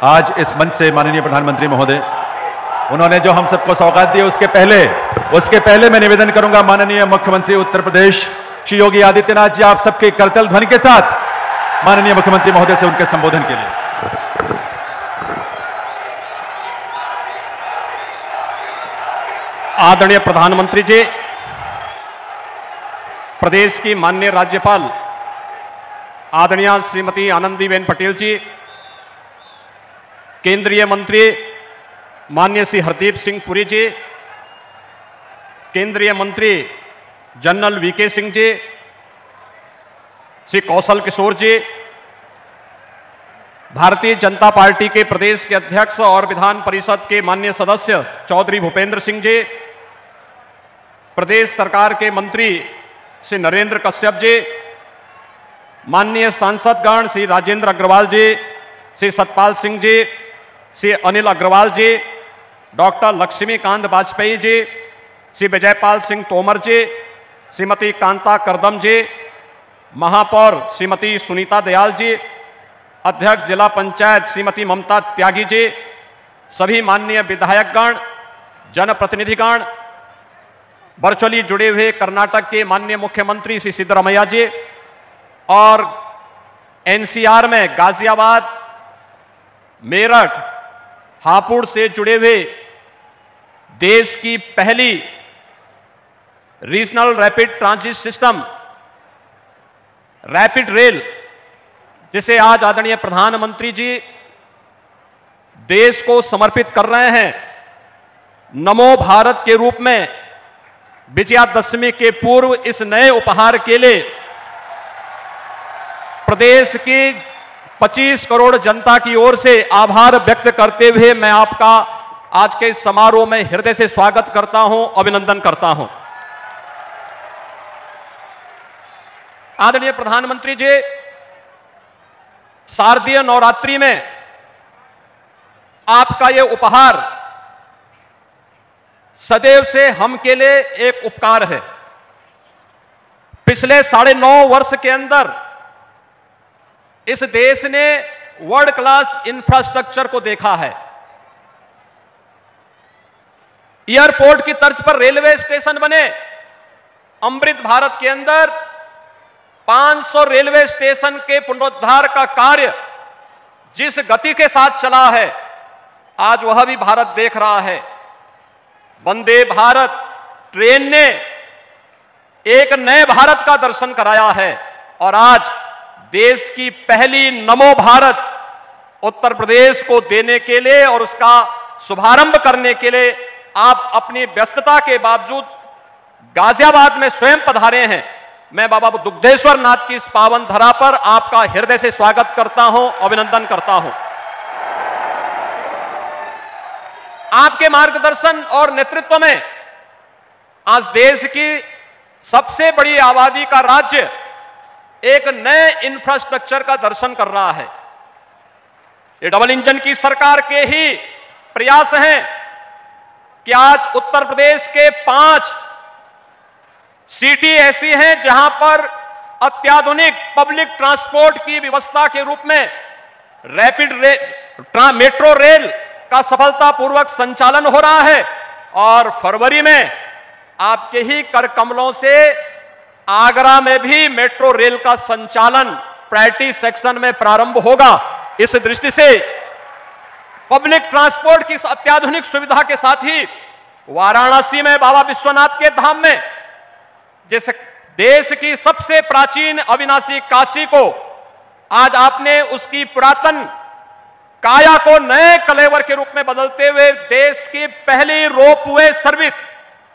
आज इस मंच से माननीय प्रधानमंत्री महोदय उन्होंने जो हम सबको सौगात दी, उसके पहले मैं निवेदन करूंगा माननीय मुख्यमंत्री उत्तर प्रदेश श्री योगी आदित्यनाथ जी, आप सबके करतल ध्वनि के साथ माननीय मुख्यमंत्री महोदय से उनके संबोधन के लिए। आदरणीय प्रधानमंत्री जी, प्रदेश की माननीय राज्यपाल आदरणीय श्रीमती आनंदीबेन पटेल जी, केंद्रीय मंत्री माननीय श्री हरदीप सिंह पुरी जी, केंद्रीय मंत्री जनरल वीके सिंह जी, श्री कौशल किशोर जी, भारतीय जनता पार्टी के प्रदेश के अध्यक्ष और विधान परिषद के माननीय सदस्य चौधरी भूपेंद्र सिंह जी, प्रदेश सरकार के मंत्री श्री नरेंद्र कश्यप जी, माननीय सांसदगण श्री राजेंद्र अग्रवाल जी, श्री सतपाल सिंह जी, श्री अनिल अग्रवाल जी, डॉक्टर लक्ष्मीकांत वाजपेयी जी, श्री विजयपाल सिंह तोमर जी, श्रीमती कांता करदम जी, महापौर श्रीमती सुनीता दयाल जी, अध्यक्ष जिला पंचायत श्रीमती ममता त्यागी जी, सभी माननीय विधायकगण, जनप्रतिनिधिगण, वर्चुअली जुड़े हुए कर्नाटक के माननीय मुख्यमंत्री श्री सिद्धरामैया जी और एनसीआर में गाजियाबाद, मेरठ, हापुड़ से जुड़े हुए देश की पहली regional rapid transit system rapid rail, जिसे आज आदरणीय प्रधानमंत्री जी देश को समर्पित कर रहे हैं, नमो भारत के रूप में विजयादशमी के पूर्व इस नए उपहार के लिए प्रदेश की 25 करोड़ जनता की ओर से आभार व्यक्त करते हुए मैं आपका आज के इस समारोह में हृदय से स्वागत करता हूं, अभिनंदन करता हूं। आदरणीय प्रधानमंत्री जी, शारदीय नवरात्रि में आपका यह उपहार सदैव से हम के लिए एक उपकार है। पिछले 9.5 वर्ष के अंदर इस देश ने वर्ल्ड क्लास इंफ्रास्ट्रक्चर को देखा है। एयरपोर्ट की तर्ज पर रेलवे स्टेशन बने। अमृत भारत के अंदर 500 रेलवे स्टेशन के पुनरुद्धार का कार्य जिस गति के साथ चला है, आज वह भी भारत देख रहा है। वंदे भारत ट्रेन ने एक नए भारत का दर्शन कराया है और आज देश की पहली नमो भारत उत्तर प्रदेश को देने के लिए और उसका शुभारंभ करने के लिए आप अपनी व्यस्तता के बावजूद गाजियाबाद में स्वयं पधारे हैं। मैं बाबा दुग्धेश्वर नाथ की इस पावन धरा पर आपका हृदय से स्वागत करता हूं, अभिनंदन करता हूं। आपके मार्गदर्शन और नेतृत्व में आज देश की सबसे बड़ी आबादी का राज्य एक नए इंफ्रास्ट्रक्चर का दर्शन कर रहा है। ये डबल इंजन की सरकार के ही प्रयास हैं कि आज उत्तर प्रदेश के 5 सिटी ऐसी हैं जहां पर अत्याधुनिक पब्लिक ट्रांसपोर्ट की व्यवस्था के रूप में रैपिड मेट्रो रेल का सफलतापूर्वक संचालन हो रहा है और फरवरी में आपके ही कर कमलों से आगरा में भी मेट्रो रेल का संचालन प्रायोरिटी सेक्शन में प्रारंभ होगा। इस दृष्टि से पब्लिक ट्रांसपोर्ट की अत्याधुनिक सुविधा के साथ ही वाराणसी में बाबा विश्वनाथ के धाम में जिस देश की सबसे प्राचीन अविनाशी काशी को आज आपने उसकी पुरातन काया को नए कलेवर के रूप में बदलते हुए देश की पहली रोपवे सर्विस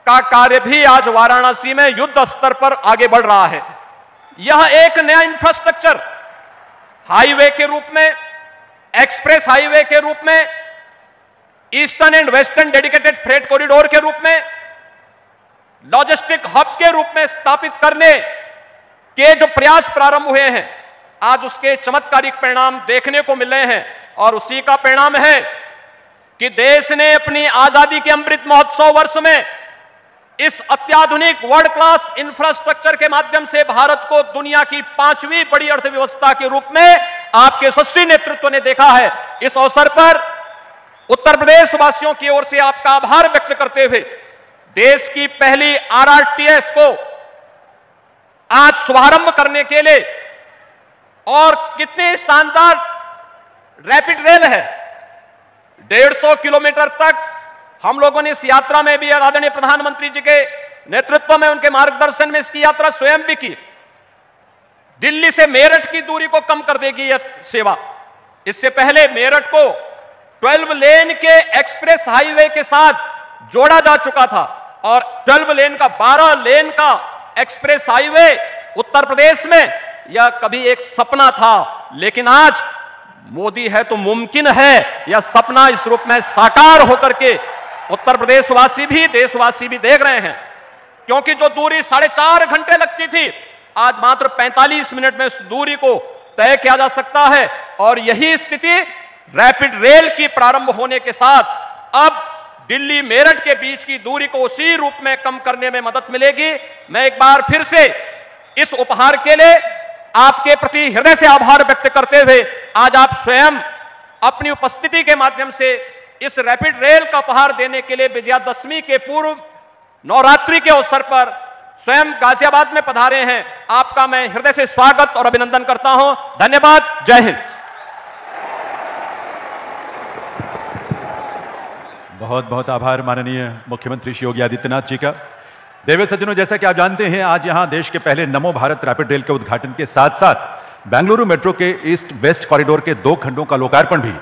का कार्य भी आज वाराणसी में युद्ध स्तर पर आगे बढ़ रहा है। यह एक नया इंफ्रास्ट्रक्चर हाईवे के रूप में, एक्सप्रेस हाईवे के रूप में, eastern and western dedicated freight corridor के रूप में, लॉजिस्टिक हब के रूप में स्थापित करने के जो प्रयास प्रारंभ हुए हैं, आज उसके चमत्कारिक परिणाम देखने को मिल रहे हैं और उसी का परिणाम है कि देश ने अपनी आजादी के अमृत महोत्सव वर्ष में इस अत्याधुनिक वर्ल्ड क्लास इंफ्रास्ट्रक्चर के माध्यम से भारत को दुनिया की 5वीं बड़ी अर्थव्यवस्था के रूप में आपके यशस्वी नेतृत्व ने देखा है। इस अवसर पर उत्तर प्रदेश वासियों की ओर से आपका आभार व्यक्त करते हुए देश की पहली आरआरटीएस को आज शुभारंभ करने के लिए, और कितनी शानदार रैपिड रेल है, 150 किलोमीटर तक हम लोगों ने इस यात्रा में भी आदरणीय प्रधानमंत्री जी के नेतृत्व में, उनके मार्गदर्शन में इसकी यात्रा स्वयं भी की। दिल्ली से मेरठ की दूरी को कम कर देगी यह सेवा। इससे पहले मेरठ को 12 लेन के एक्सप्रेस हाईवे के साथ जोड़ा जा चुका था, और 12 लेन का 12 लेन का एक्सप्रेस हाईवे उत्तर प्रदेश में यह कभी एक सपना था, लेकिन आज मोदी है तो मुमकिन है, यह सपना इस रूप में साकार होकर के उत्तर प्रदेश वासी भी, देशवासी भी देख रहे हैं। क्योंकि जो दूरी 4.5 घंटे लगती थी, आज मात्र 45 मिनट में उस दूरी को तय किया जा सकता है। और यही स्थिति रैपिड रेल की प्रारंभ होने के साथ अब दिल्ली मेरठ के बीच की दूरी को उसी रूप में कम करने में मदद मिलेगी। मैं एक बार फिर से इस उपहार के लिए आपके प्रति हृदय से आभार व्यक्त करते हुए आज आप स्वयं अपनी उपस्थिति के माध्यम से इस रैपिड रेल का उपहार देने के लिए विजयादशमी के पूर्व नवरात्रि के अवसर पर स्वयं गाजियाबाद में पधारे हैं। आपका मैं हृदय से स्वागत और अभिनंदन करता हूं। धन्यवाद। जय हिंद। बहुत बहुत आभार माननीय मुख्यमंत्री श्री योगी आदित्यनाथ जी का। देवी सज्जनों, जैसा कि आप जानते हैं, आज यहां देश के पहले नमो भारत रैपिड रेल के उद्घाटन के साथ साथ बेंगलुरु मेट्रो के ईस्ट वेस्ट कॉरिडोर के 2 खंडों का लोकार्पण भी